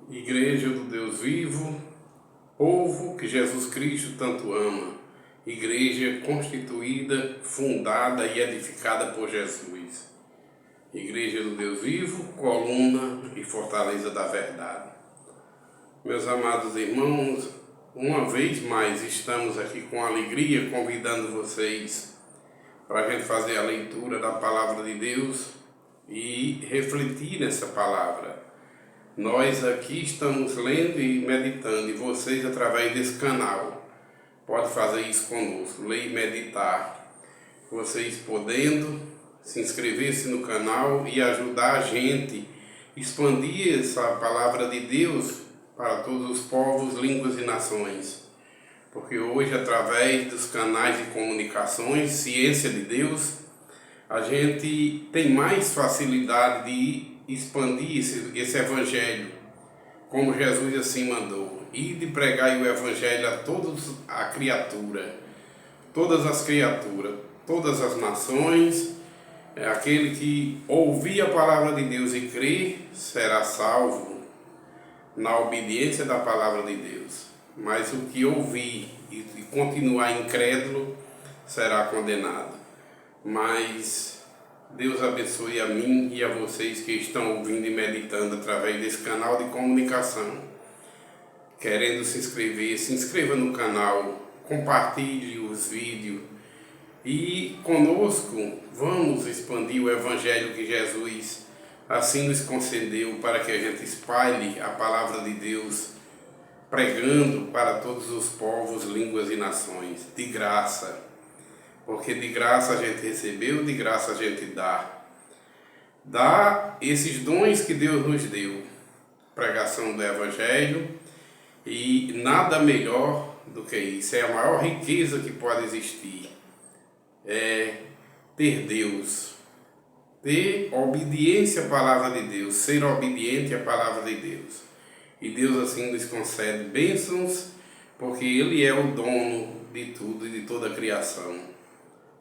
Igreja do Deus vivo, povo que Jesus Cristo tanto ama, igreja constituída, fundada e edificada por Jesus. Igreja do Deus vivo, coluna e fortaleza da verdade. Meus amados irmãos, uma vez mais estamos aqui com alegria convidando vocês para a gente fazer a leitura da palavra de Deus e refletir nessa palavra. Nós aqui estamos lendo e meditando, e vocês, através desse canal, podem fazer isso conosco, ler e meditar. Vocês podendo se inscrever-se no canal e ajudar a gente a expandir essa palavra de Deus para todos os povos, línguas e nações. Porque hoje, através dos canais de comunicações, ciência de Deus, a gente tem mais facilidade de expandir esse evangelho, como Jesus assim mandou, e de pregar o evangelho a todas as criaturas, todas as nações. Aquele que ouvir a palavra de Deus e crer será salvo na obediência da palavra de Deus, mas o que ouvir e continuar incrédulo será condenado. Mas Deus abençoe a mim e a vocês que estão ouvindo e meditando através desse canal de comunicação. Querendo se inscrever, se inscreva no canal, compartilhe os vídeos e conosco vamos expandir o evangelho que Jesus assim nos concedeu para que a gente espalhe a palavra de Deus, pregando para todos os povos, línguas e nações, de graça. Porque de graça a gente recebeu, de graça a gente dá. Dá esses dons que Deus nos deu. Pregação do Evangelho. E nada melhor do que isso. É a maior riqueza que pode existir. É ter Deus. Ter obediência à palavra de Deus. Ser obediente à palavra de Deus. E Deus assim nos concede bênçãos, porque Ele é o dono de tudo e de toda a criação.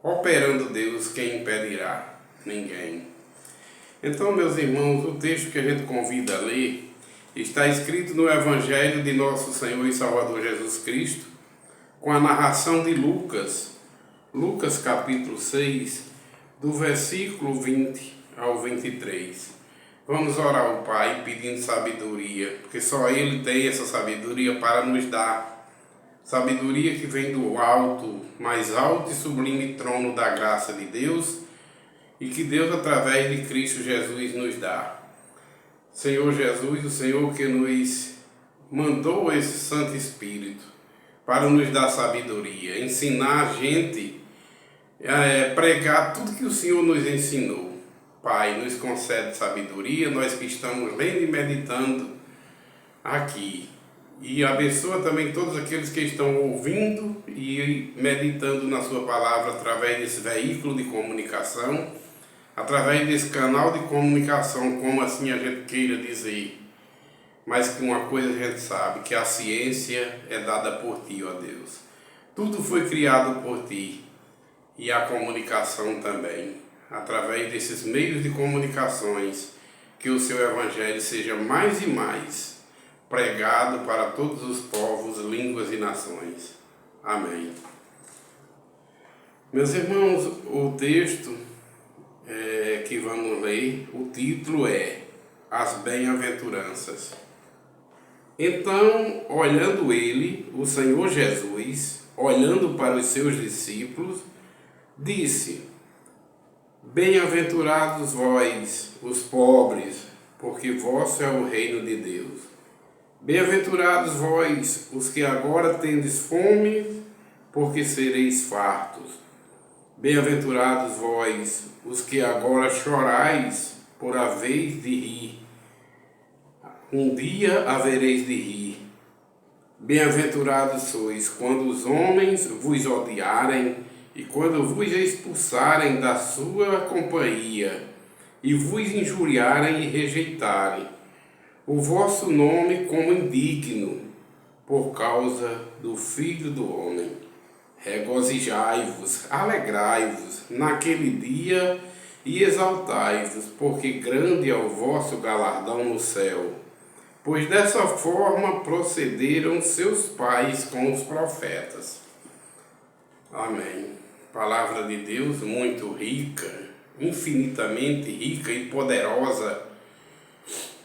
Operando Deus, quem impedirá? Ninguém. Então, meus irmãos, o texto que a gente convida a ler está escrito no Evangelho de nosso Senhor e Salvador Jesus Cristo, com a narração de Lucas, Lucas capítulo 6, do versículo 20 ao 23. Vamos orar ao Pai pedindo sabedoria, porque só Ele tem essa sabedoria para nos dar. Sabedoria que vem do alto, mais alto e sublime trono da graça de Deus, e que Deus, através de Cristo Jesus, nos dá. Senhor Jesus, o Senhor que nos mandou esse Santo Espírito para nos dar sabedoria, ensinar a gente a pregar tudo que o Senhor nos ensinou. Pai, nos concede sabedoria, nós que estamos lendo e meditando aqui. E abençoa também todos aqueles que estão ouvindo e meditando na sua palavra através desse veículo de comunicação, através desse canal de comunicação, como assim a gente queira dizer. Mas que uma coisa a gente sabe, que a ciência é dada por Ti, ó Deus. Tudo foi criado por Ti e a comunicação também. Através desses meios de comunicações, que o Seu Evangelho seja mais e mais pregado para todos os povos, línguas e nações. Amém. Meus irmãos, o texto que vamos ler, o título é As Bem-aventuranças. Então, olhando ele, o Senhor Jesus, olhando para os seus discípulos, disse: Bem-aventurados vós, os pobres, porque vosso é o reino de Deus. Bem-aventurados vós, os que agora tendes fome, porque sereis fartos. Bem-aventurados vós, os que agora chorais, por haveis de rir. Um dia havereis de rir. Bem-aventurados sois, quando os homens vos odiarem, e quando vos expulsarem da sua companhia, e vos injuriarem e rejeitarem o vosso nome como indigno, por causa do Filho do Homem. Regozijai-vos, alegrai-vos naquele dia e exaltai-vos, porque grande é o vosso galardão no céu, pois dessa forma procederam seus pais com os profetas. Amém. Palavra de Deus muito rica, infinitamente rica e poderosa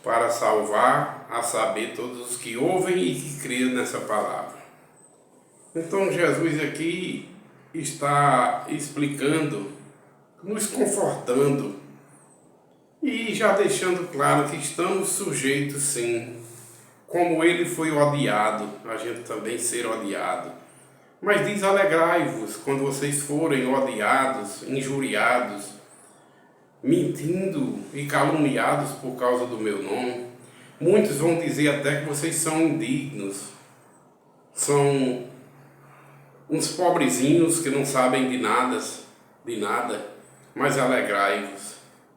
para salvar, a saber, todos os que ouvem e que creem nessa palavra. Então Jesus aqui está explicando, nos confortando e já deixando claro que estamos sujeitos, sim, como ele foi odiado, a gente também ser odiado. Mas diz: alegrai-vos quando vocês forem odiados, injuriados, mentindo e caluniados por causa do meu nome. Muitos vão dizer até que vocês são indignos, são uns pobrezinhos que não sabem de nada, mas alegrai-vos.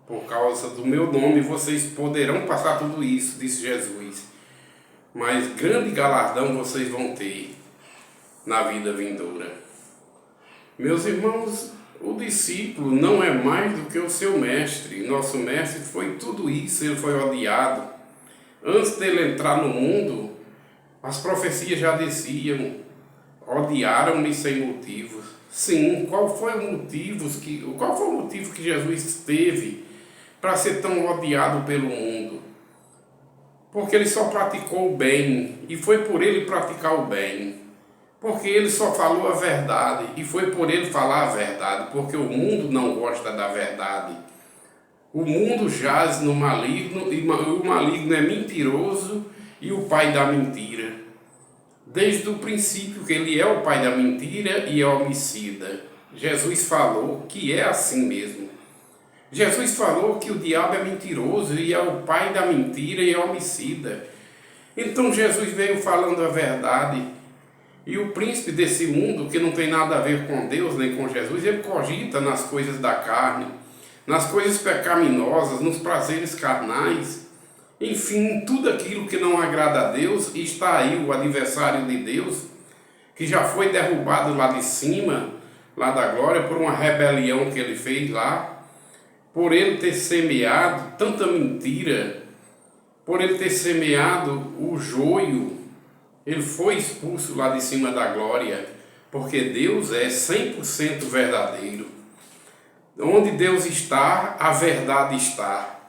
Por causa do meu nome vocês poderão passar tudo isso, disse Jesus. Mas grande galardão vocês vão ter na vida vindoura. Meus irmãos, o discípulo não é mais do que o seu mestre. Nosso mestre foi tudo isso, ele foi odiado. Antes dele entrar no mundo, as profecias já diziam: odiaram-me sem motivos. Sim, qual foi o motivo que Jesus teve para ser tão odiado pelo mundo? Porque ele só praticou o bem, e foi por ele praticar o bem. Porque ele só falou a verdade, e foi por ele falar a verdade. Porque o mundo não gosta da verdade. O mundo jaz no maligno, e o maligno é mentiroso e o pai da mentira. Desde o princípio que ele é o pai da mentira e é homicida. Jesus falou que é assim mesmo. Jesus falou que o diabo é mentiroso e é o pai da mentira e é homicida. Então Jesus veio falando a verdade. E o príncipe desse mundo, que não tem nada a ver com Deus nem com Jesus, ele cogita nas coisas da carne, nas coisas pecaminosas, nos prazeres carnais. Enfim, tudo aquilo que não agrada a Deus. E está aí o adversário de Deus, que já foi derrubado lá de cima, lá da glória, por uma rebelião que ele fez lá, por ele ter semeado tanta mentira, por ele ter semeado o joio. Ele foi expulso lá de cima da glória, porque Deus é 100% verdadeiro. Onde Deus está, a verdade está.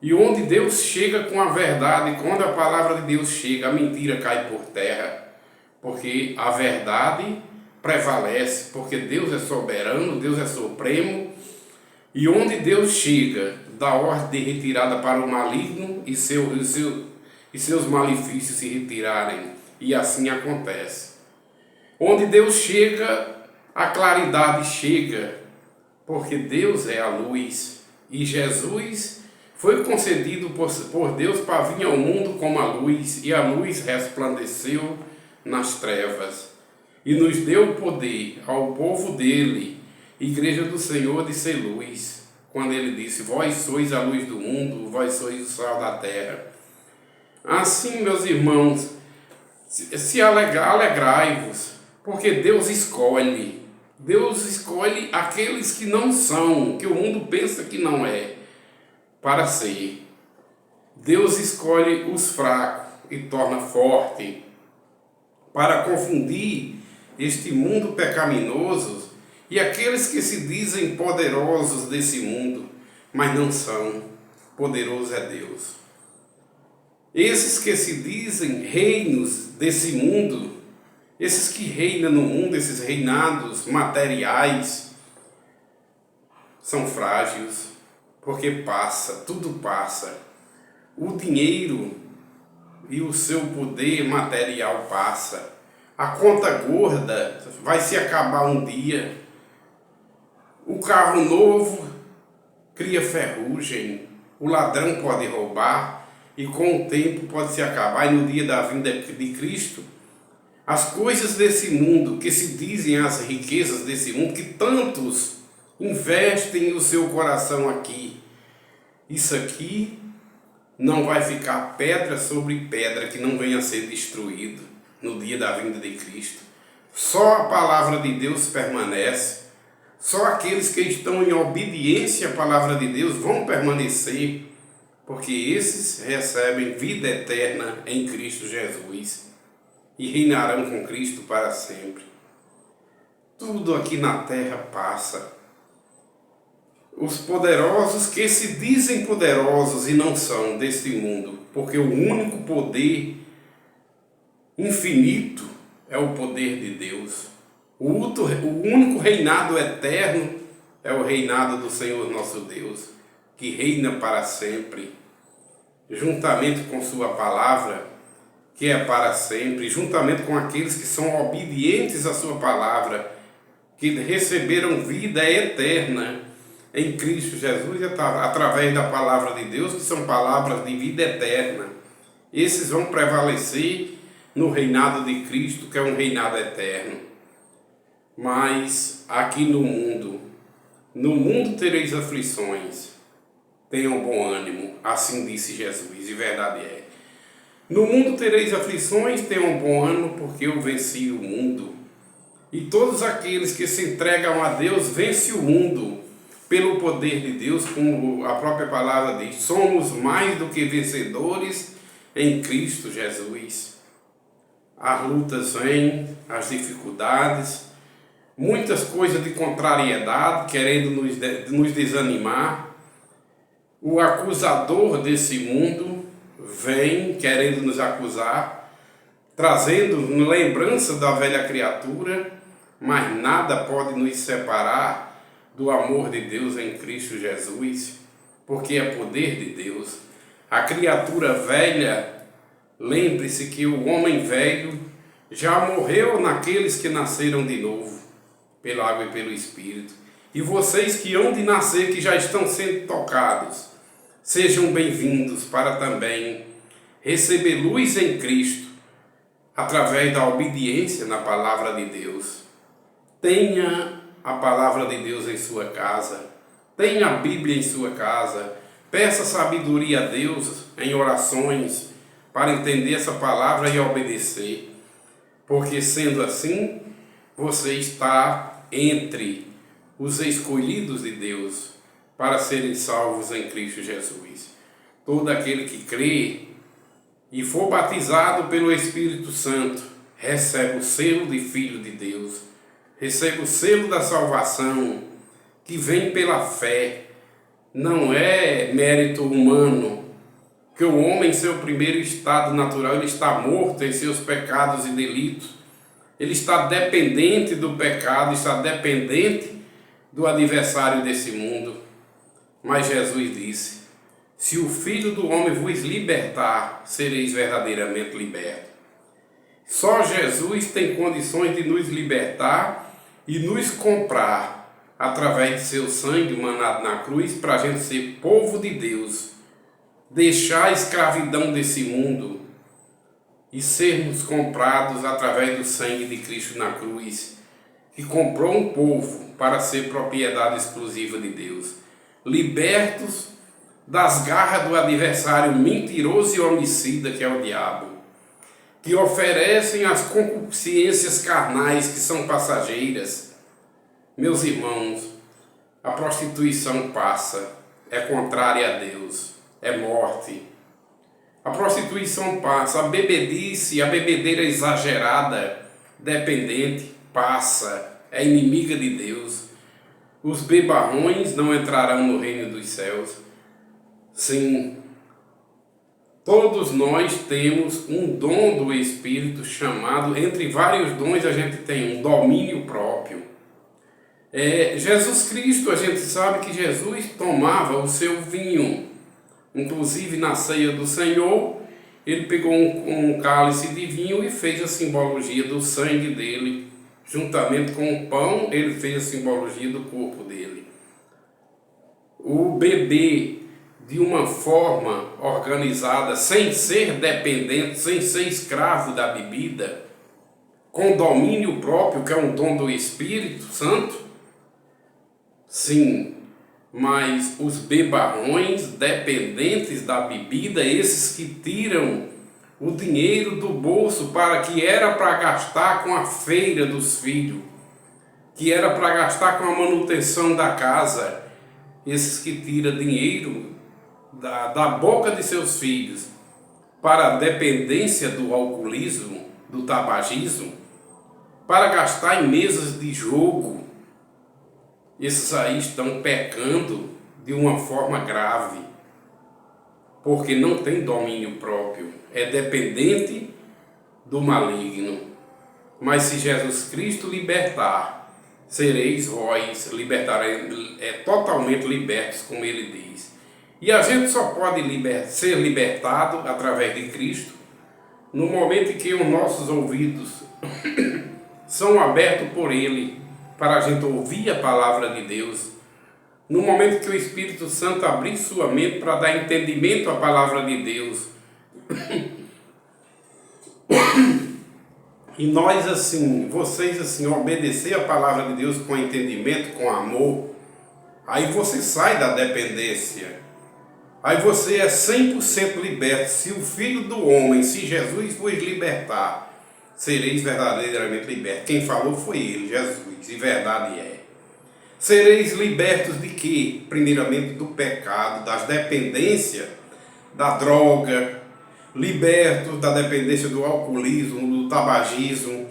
E onde Deus chega com a verdade, quando a palavra de Deus chega, a mentira cai por terra. Porque a verdade prevalece, porque Deus é soberano, Deus é supremo. E onde Deus chega, dá ordem de retirada para o maligno e seus malefícios se retirarem. E assim acontece. Onde Deus chega, a claridade chega, porque Deus é a luz. E Jesus foi concedido por Deus para vir ao mundo como a luz, e a luz resplandeceu nas trevas. E nos deu poder ao povo dele, Igreja do Senhor, de ser luz. Quando ele disse: vós sois a luz do mundo, vós sois o sal da terra. Assim, meus irmãos, alegrai-vos, porque Deus escolhe aqueles que não são, que o mundo pensa que não é, para ser. Deus escolhe os fracos e torna forte, para confundir este mundo pecaminoso e aqueles que se dizem poderosos desse mundo, mas não são. Poderoso é Deus. Esses que se dizem reinos desse mundo, esses que reinam no mundo, esses reinados materiais, são frágeis, porque passa, tudo passa. O dinheiro e o seu poder material passa. A conta gorda vai se acabar um dia. O carro novo cria ferrugem. O ladrão pode roubar e com o tempo pode se acabar. E no dia da vinda de Cristo, as coisas desse mundo, que se dizem as riquezas desse mundo, que tantos investem o seu coração aqui, isso aqui não vai ficar pedra sobre pedra que não venha a ser destruído no dia da vinda de Cristo. Só a palavra de Deus permanece. Só aqueles que estão em obediência à palavra de Deus vão permanecer, porque esses recebem vida eterna em Cristo Jesus e reinarão com Cristo para sempre. Tudo aqui na terra passa. Os poderosos que se dizem poderosos e não são deste mundo, porque o único poder infinito é o poder de Deus. O único reinado eterno é o reinado do Senhor nosso Deus, que reina para sempre, juntamente com sua palavra, que é para sempre, juntamente com aqueles que são obedientes à sua palavra, que receberam vida eterna em Cristo Jesus, através da palavra de Deus, que são palavras de vida eterna. Esses vão prevalecer no reinado de Cristo, que é um reinado eterno. Mas aqui no mundo tereis aflições, tenham bom ânimo, assim disse Jesus, e verdade é. No mundo tereis aflições, tenham bom ânimo, porque eu venci o mundo. E todos aqueles que se entregam a Deus vencem o mundo, pelo poder de Deus, como a própria palavra diz, somos mais do que vencedores em Cristo Jesus. As lutas vêm, as dificuldades, muitas coisas de contrariedade, querendo nos desanimar. O acusador desse mundo vem querendo nos acusar, trazendo lembrança da velha criatura, mas nada pode nos separar do amor de Deus em Cristo Jesus, porque é poder de Deus. A criatura velha, lembre-se que o homem velho já morreu naqueles que nasceram de novo, pela água e pelo Espírito. E vocês que hão de nascer, que já estão sendo tocados, sejam bem-vindos para também receber luz em Cristo, através da obediência na palavra de Deus. Tenha a palavra de Deus em sua casa, tenha a Bíblia em sua casa, peça sabedoria a Deus em orações para entender essa palavra e obedecer, porque sendo assim, você está entre os escolhidos de Deus para serem salvos em Cristo Jesus. Todo aquele que crê e for batizado pelo Espírito Santo recebe o selo de filho de Deus, recebe o selo da salvação, que vem pela fé. Não é mérito humano, que o homem em seu primeiro estado natural, ele está morto em seus pecados e delitos. Ele está dependente do pecado, está dependente do adversário desse mundo. Mas Jesus disse, se o Filho do Homem vos libertar, sereis verdadeiramente libertos. Só Jesus tem condições de nos libertar e nos comprar através de seu sangue manado na cruz, para a gente ser povo de Deus, deixar a escravidão desse mundo e sermos comprados através do sangue de Cristo na cruz, que comprou um povo para ser propriedade exclusiva de Deus, libertos das garras do adversário mentiroso e homicida que é o diabo, que oferecem as concupiscências carnais que são passageiras. Meus irmãos, a prostituição passa, é contrária a Deus, é morte. A prostituição passa, a bebedice, a bebedeira exagerada, dependente, passa, é inimiga de Deus. Os bebarrões não entrarão no reino dos céus. Sim, todos nós temos um dom do Espírito chamado, entre vários dons a gente tem um domínio próprio. Jesus Cristo, a gente sabe que Jesus tomava o seu vinho, inclusive na ceia do Senhor, ele pegou um cálice de vinho e fez a simbologia do sangue dele, juntamente com o pão, ele fez a simbologia do corpo dele. O beber de uma forma organizada, sem ser dependente, sem ser escravo da bebida, com domínio próprio, que é um dom do Espírito Santo, sim, mas os bebarrões dependentes da bebida, esses que tiram o dinheiro do bolso para que era para gastar com a feira dos filhos, que era para gastar com a manutenção da casa, esses que tiram dinheiro da boca de seus filhos para a dependência do alcoolismo, do tabagismo, para gastar em mesas de jogo, esses aí estão pecando de uma forma grave, porque não tem domínio próprio, é dependente do maligno. Mas se Jesus Cristo libertar, sereis vós totalmente libertos, como ele diz. E a gente só pode ser libertado através de Cristo no momento em que os nossos ouvidos são abertos por ele para a gente ouvir a palavra de Deus. No momento que o Espírito Santo abrir sua mente para dar entendimento à palavra de Deus. E nós assim, vocês assim, obedecer a palavra de Deus com entendimento, com amor, aí você sai da dependência. Aí você é 100% liberto. Se o Filho do Homem, se Jesus vos libertar, sereis verdadeiramente libertos. Quem falou foi ele, Jesus, e verdade é. Sereis libertos de quê? Primeiramente do pecado, das dependências, da droga, libertos da dependência do alcoolismo, do tabagismo,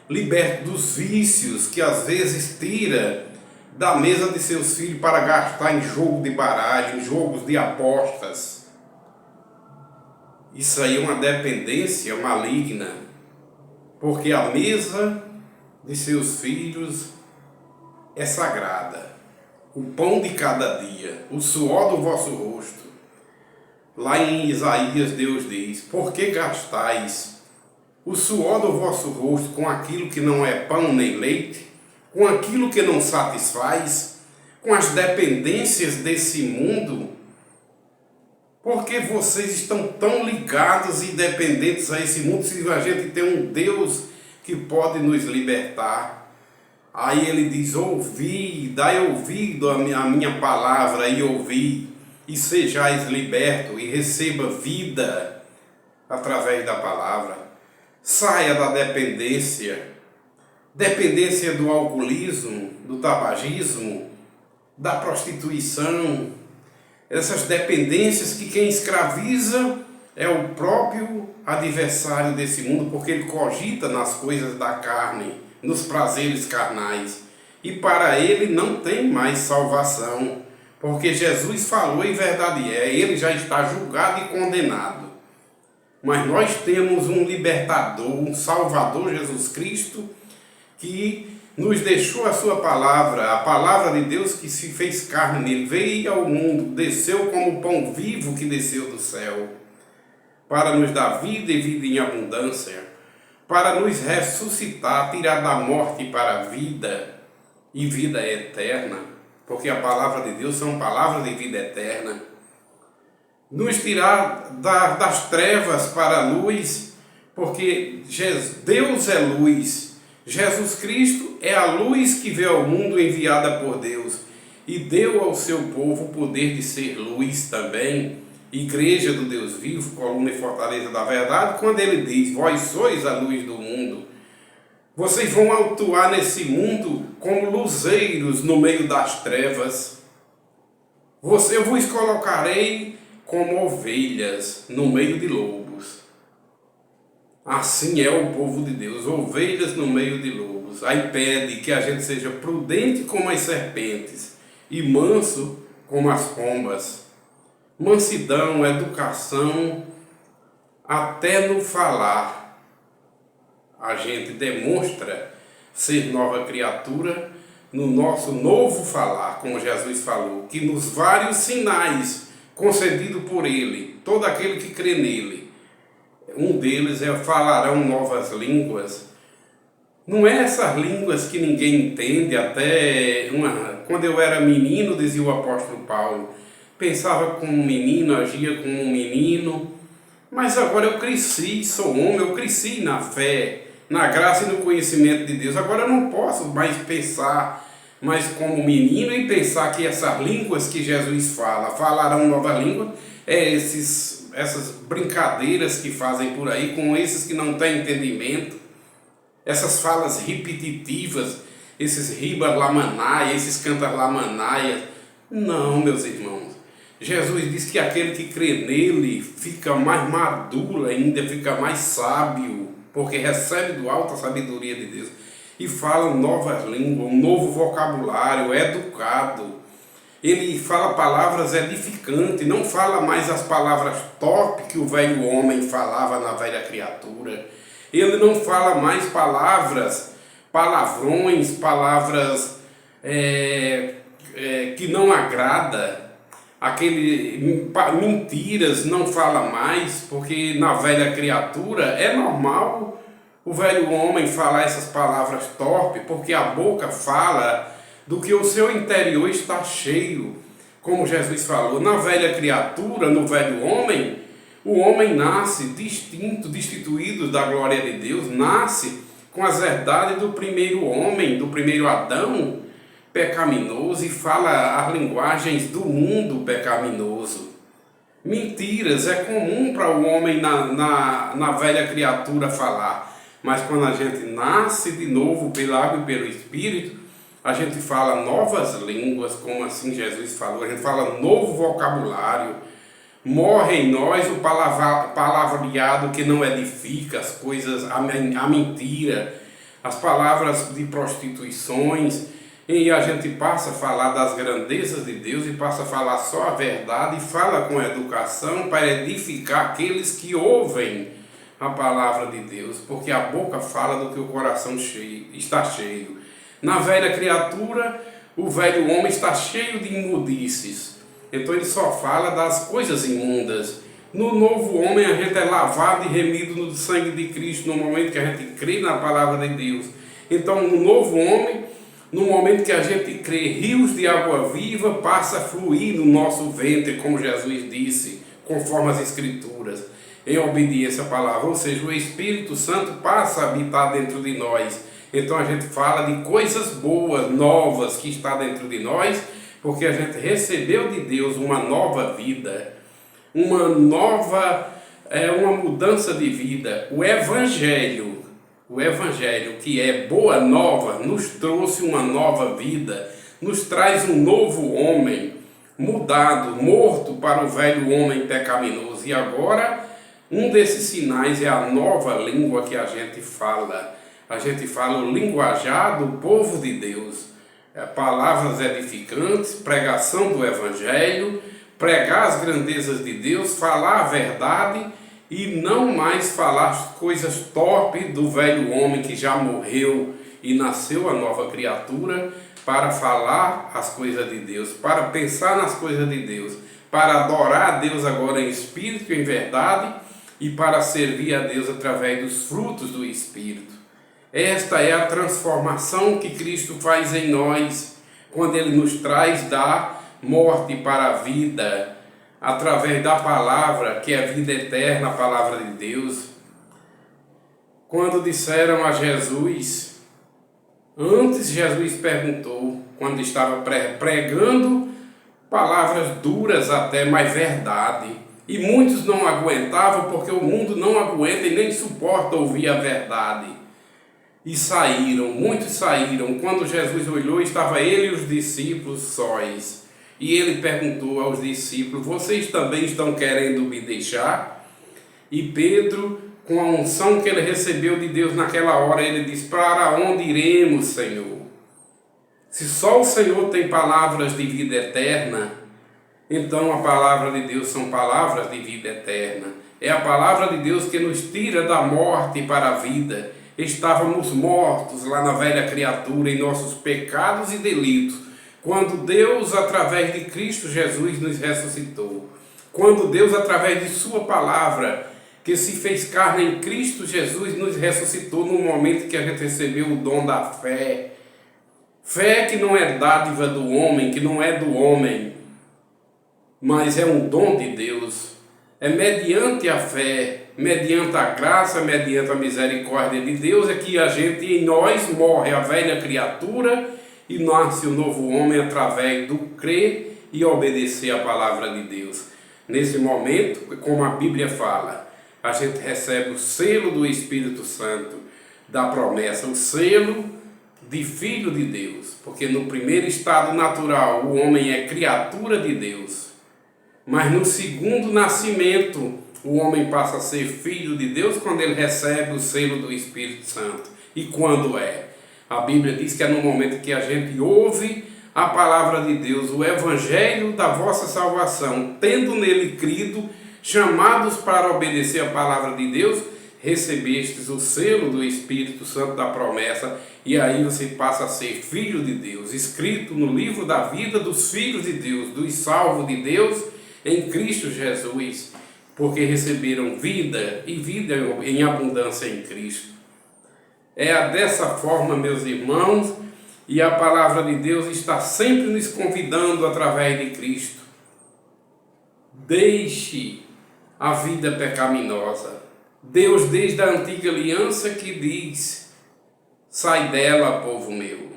libertos dos vícios que às vezes tira da mesa de seus filhos para gastar em jogo de baralho, em jogos de apostas. Isso aí é uma dependência maligna, porque a mesa de seus filhos é sagrada. O pão de cada dia, o suor do vosso rosto. Lá em Isaías Deus diz: por que gastais o suor do vosso rosto com aquilo que não é pão nem leite, com aquilo que não satisfaz, com as dependências desse mundo? Porque vocês estão tão ligados e dependentes a esse mundo, se a gente tem um Deus que pode nos libertar? Aí ele diz: ouvi, dai ouvido à minha palavra e ouvi, e sejais libertos e receba vida através da palavra. Saia da dependência do alcoolismo, do tabagismo, da prostituição, essas dependências que quem escraviza é o próprio adversário desse mundo, porque ele cogita nas coisas da carne, nos prazeres carnais, e para ele não tem mais salvação, porque Jesus falou e verdade é, ele já está julgado e condenado. Mas nós temos um libertador, um salvador, Jesus Cristo, que nos deixou a sua palavra, a palavra de Deus que se fez carne nele, veio ao mundo, desceu como pão vivo que desceu do céu, para nos dar vida e vida em abundância, para nos ressuscitar, tirar da morte para a vida e vida eterna, porque a palavra de Deus são palavras de vida eterna. Nos tirar das trevas para a luz, porque Deus é luz. Jesus Cristo é a luz que veio ao mundo enviada por Deus e deu ao seu povo o poder de ser luz também, igreja do Deus vivo, coluna e fortaleza da verdade, quando ele diz: vós sois a luz do mundo. Vocês vão atuar nesse mundo como luzeiros no meio das trevas. Eu vos colocarei como ovelhas no meio de lobos. Assim é o povo de Deus, ovelhas no meio de lobos. Aí pede que a gente seja prudente como as serpentes e manso como as pombas. Mansidão, educação, até no falar. A gente demonstra ser nova criatura no nosso novo falar, como Jesus falou, que nos vários sinais concedidos por ele, todo aquele que crê nele, um deles é: falarão novas línguas. Não é essas línguas que ninguém entende. Quando eu era menino, dizia o apóstolo Paulo, pensava como um menino, agia como um menino, mas agora eu cresci, sou homem, eu cresci na fé, na graça e no conhecimento de Deus. Agora eu não posso mais pensar mais como menino e pensar que essas línguas que Jesus fala, falarão nova língua, essas brincadeiras que fazem por aí com esses que não têm entendimento, essas falas repetitivas, esses ribas lamanaia, esses cantas lamanaia. Não, meus irmãos, Jesus diz que aquele que crê nele fica mais maduro ainda, fica mais sábio, porque recebe do alto a sabedoria de Deus e fala novas línguas, um novo vocabulário, é educado. Ele fala palavras edificantes, não fala mais as palavras top que o velho homem falava na velha criatura. Ele não fala mais palavrões, palavras que não agrada. Mentiras não fala mais, porque na velha criatura é normal o velho homem falar essas palavras torpes, porque a boca fala do que o seu interior está cheio. Como Jesus falou, na velha criatura, no velho homem, o homem nasce destituído da glória de Deus, nasce com as verdades do primeiro homem, do primeiro Adão, pecaminoso, e fala as linguagens do mundo pecaminoso. Mentiras é comum para o homem na velha criatura falar, mas quando a gente nasce de novo pela água e pelo Espírito, a gente fala novas línguas, como assim Jesus falou, a gente fala novo vocabulário, morre em nós o palavreado que não edifica, as coisas, a mentira, as palavras de prostituições, e a gente passa a falar das grandezas de Deus e passa a falar só a verdade e fala com educação para edificar aqueles que ouvem a palavra de Deus, porque a boca fala do que o coração está cheio. Na velha criatura, o velho homem está cheio de imundices, então ele só fala das coisas imundas. No novo homem a gente é lavado e remido no sangue de Cristo, no momento que a gente crê na palavra de Deus. Então no novo homem, no momento que a gente crê, rios de água viva passa a fluir no nosso ventre, como Jesus disse, conforme as Escrituras, em obediência à palavra. Ou seja, o Espírito Santo passa a habitar dentro de nós. Então a gente fala de coisas boas, novas que está dentro de nós, porque a gente recebeu de Deus uma nova vida, uma mudança de vida. O Evangelho, que é boa nova, nos trouxe uma nova vida, nos traz um novo homem, mudado, morto para o velho homem pecaminoso. E agora, um desses sinais é a nova língua que a gente fala. A gente fala o linguajar do povo de Deus. Palavras edificantes, pregação do Evangelho, pregar as grandezas de Deus, falar a verdade e não mais falar coisas torpes do velho homem que já morreu e nasceu a nova criatura, para falar as coisas de Deus, para pensar nas coisas de Deus, para adorar a Deus agora em espírito e em verdade e para servir a Deus através dos frutos do Espírito. Esta é a transformação que Cristo faz em nós, quando Ele nos traz da morte para a vida, através da palavra, que é a vida eterna, a palavra de Deus. Quando disseram a Jesus, antes Jesus perguntou, quando estava pregando palavras duras até, mas verdade, e muitos não aguentavam, porque o mundo não aguenta e nem suporta ouvir a verdade. E saíram, muitos saíram. Quando Jesus olhou, estava ele e os discípulos sóis. E ele perguntou aos discípulos, vocês também estão querendo me deixar? E Pedro, com a unção que ele recebeu de Deus naquela hora, ele disse, para onde iremos, Senhor? Se só o Senhor tem palavras de vida eterna, então a palavra de Deus são palavras de vida eterna. É a palavra de Deus que nos tira da morte para a vida. Estávamos mortos lá na velha criatura em nossos pecados e delitos, quando Deus, através de Cristo Jesus, nos ressuscitou. Quando Deus, através de sua palavra, que se fez carne em Cristo Jesus, nos ressuscitou no momento que a gente recebeu o dom da fé. Fé que não é dádiva do homem, que não é do homem, mas é um dom de Deus. É mediante a fé, mediante a graça, mediante a misericórdia de Deus, é que a gente, em nós, morre a velha criatura e nasce o novo homem através do crer e obedecer a palavra de Deus. Nesse momento, como a Bíblia fala, a gente recebe o selo do Espírito Santo, da promessa, o selo de filho de Deus, porque no primeiro estado natural o homem é criatura de Deus. Mas no segundo nascimento, o homem passa a ser filho de Deus quando ele recebe o selo do Espírito Santo. E quando é? A Bíblia diz que é no momento que a gente ouve a palavra de Deus, o evangelho da vossa salvação, tendo nele crido, chamados para obedecer a palavra de Deus, recebestes o selo do Espírito Santo da promessa, e aí você passa a ser filho de Deus, escrito no livro da vida dos filhos de Deus, dos salvos de Deus em Cristo Jesus, porque receberam vida e vida em abundância em Cristo. É dessa forma, meus irmãos, e a palavra de Deus está sempre nos convidando através de Cristo. Deixe a vida pecaminosa. Deus, desde a antiga aliança, que diz: sai dela, povo meu.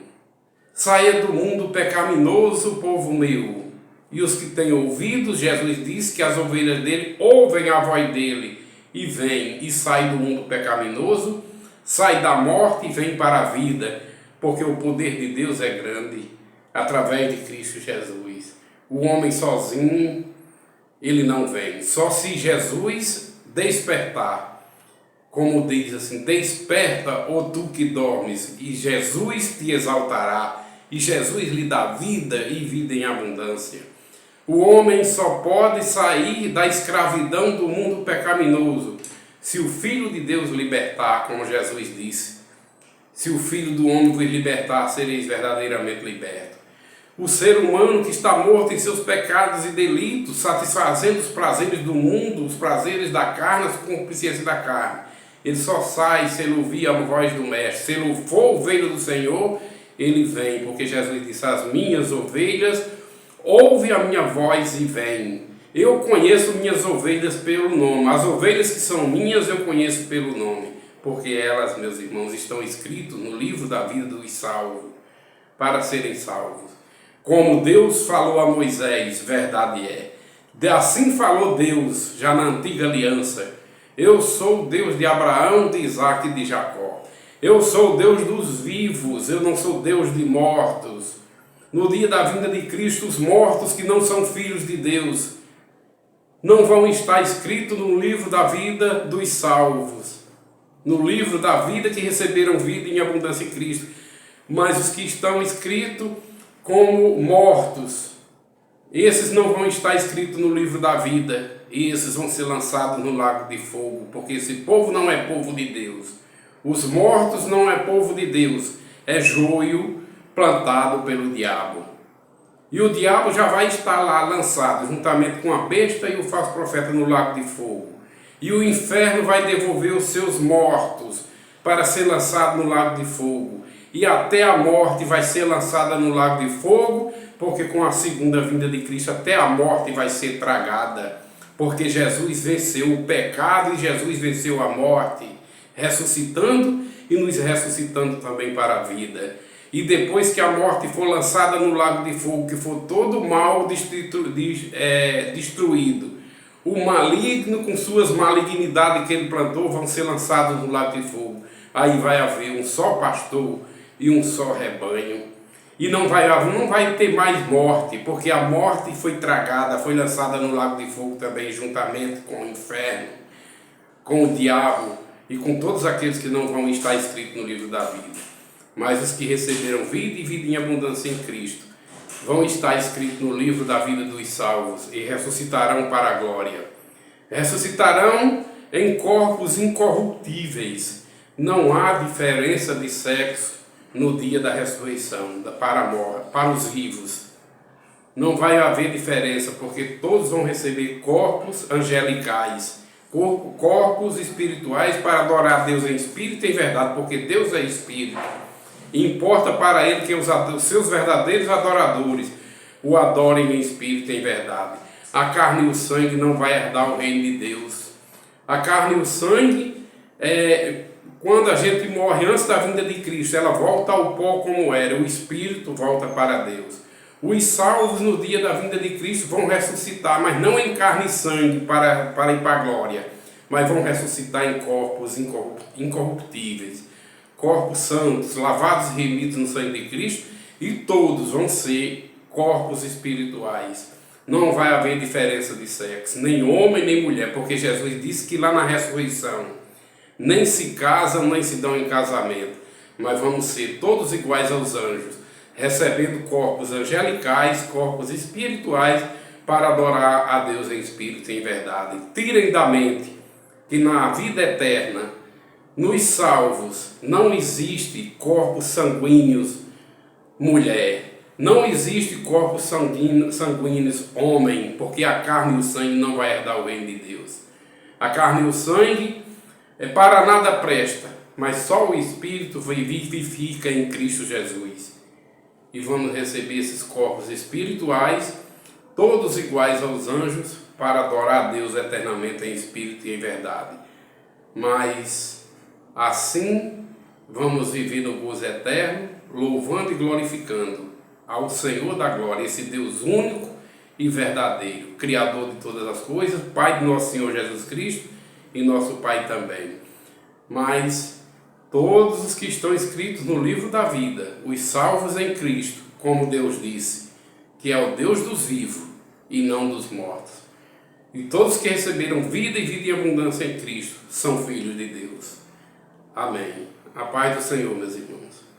Saia do mundo pecaminoso, povo meu. E os que têm ouvidos, Jesus diz que as ovelhas dele ouvem a voz dele e vêm e saem do mundo pecaminoso, sai da morte e vem para a vida, porque o poder de Deus é grande através de Cristo Jesus. O homem sozinho, ele não vem. Só se Jesus despertar, como diz assim: desperta, ó tu que dormes, e Jesus te exaltará, e Jesus lhe dá vida e vida em abundância. O homem só pode sair da escravidão do mundo pecaminoso se o Filho de Deus libertar, como Jesus disse. Se o Filho do homem vos libertar, sereis verdadeiramente libertos. O ser humano que está morto em seus pecados e delitos, satisfazendo os prazeres do mundo, os prazeres da carne, as concupiscências da carne, ele só sai se ele ouvir a voz do Mestre. Se ele for ovelha do Senhor, ele vem, porque Jesus disse: as minhas ovelhas ouve a minha voz e vem. Eu conheço minhas ovelhas pelo nome. As ovelhas que são minhas eu conheço pelo nome, porque elas, meus irmãos, estão escritas no livro da vida dos salvos, para serem salvos. Como Deus falou a Moisés, verdade é. Assim falou Deus já na antiga aliança: eu sou o Deus de Abraão, de Isaque e de Jacó. Eu sou o Deus dos vivos, eu não sou Deus de mortos. No dia da vinda de Cristo, os mortos que não são filhos de Deus não vão estar escritos no livro da vida dos salvos, no livro da vida que receberam vida em abundância em Cristo, mas os que estão escritos como mortos, esses não vão estar escritos no livro da vida, esses vão ser lançados no lago de fogo, porque esse povo não é povo de Deus. Os mortos não é povo de Deus, é joio plantado pelo diabo. E o diabo já vai estar lá lançado, juntamente com a besta e o falso profeta, no lago de fogo. E o inferno vai devolver os seus mortos para ser lançado no lago de fogo. E até a morte vai ser lançada no lago de fogo, porque com a segunda vinda de Cristo até a morte vai ser tragada. Porque Jesus venceu o pecado e Jesus venceu a morte, ressuscitando e nos ressuscitando também para a vida. E depois que a morte for lançada no lago de fogo, que for todo o mal destruído, o maligno com suas malignidades que ele plantou vão ser lançados no lago de fogo. Aí vai haver um só pastor e um só rebanho. E não vai ter mais morte, porque a morte foi tragada, foi lançada no lago de fogo também, juntamente com o inferno, com o diabo e com todos aqueles que não vão estar escritos no livro da vida. Mas os que receberam vida e vida em abundância em Cristo vão estar escritos no livro da vida dos salvos e ressuscitarão para a glória. Ressuscitarão em corpos incorruptíveis. Não há diferença de sexo no dia da ressurreição para os vivos. Não vai haver diferença, porque todos vão receber corpos angelicais, corpos espirituais, para adorar a Deus em espírito e em verdade, porque Deus é espírito. Importa para ele que os seus verdadeiros adoradores o adorem em espírito e em verdade. A carne e o sangue não vai herdar o reino de Deus. A carne e o sangue, quando a gente morre antes da vinda de Cristo, ela volta ao pó como era. O espírito volta para Deus. Os salvos no dia da vinda de Cristo vão ressuscitar, mas não em carne e sangue para ir para a glória, mas vão ressuscitar em corpos incorruptíveis. Corpos santos, lavados e remidos no sangue de Cristo, e todos vão ser corpos espirituais. não vai haver diferença de sexo, nem homem nem mulher, porque Jesus disse que lá na ressurreição nem se casam, nem se dão em casamento, mas vamos ser todos iguais aos anjos, recebendo corpos angelicais, corpos espirituais, para adorar a Deus em espírito e em verdade. Tirem da mente que na vida eterna, nos salvos, não existe corpos sanguíneos mulher, não existe corpos sanguíneos homem, porque a carne e o sangue não vai herdar o reino de Deus. A carne e o sangue para nada presta, mas só o Espírito vivifica em Cristo Jesus. E vamos receber esses corpos espirituais, todos iguais aos anjos, para adorar a Deus eternamente em espírito e em verdade. Mas assim vamos viver no gozo eterno, louvando e glorificando ao Senhor da glória, esse Deus único e verdadeiro, Criador de todas as coisas, Pai de nosso Senhor Jesus Cristo e nosso Pai também. Mas todos os que estão escritos no livro da vida, os salvos em Cristo, como Deus disse, que é o Deus dos vivos e não dos mortos. E todos que receberam vida e vida em abundância em Cristo são filhos de Deus. Amém. A paz do Senhor, meus irmãos.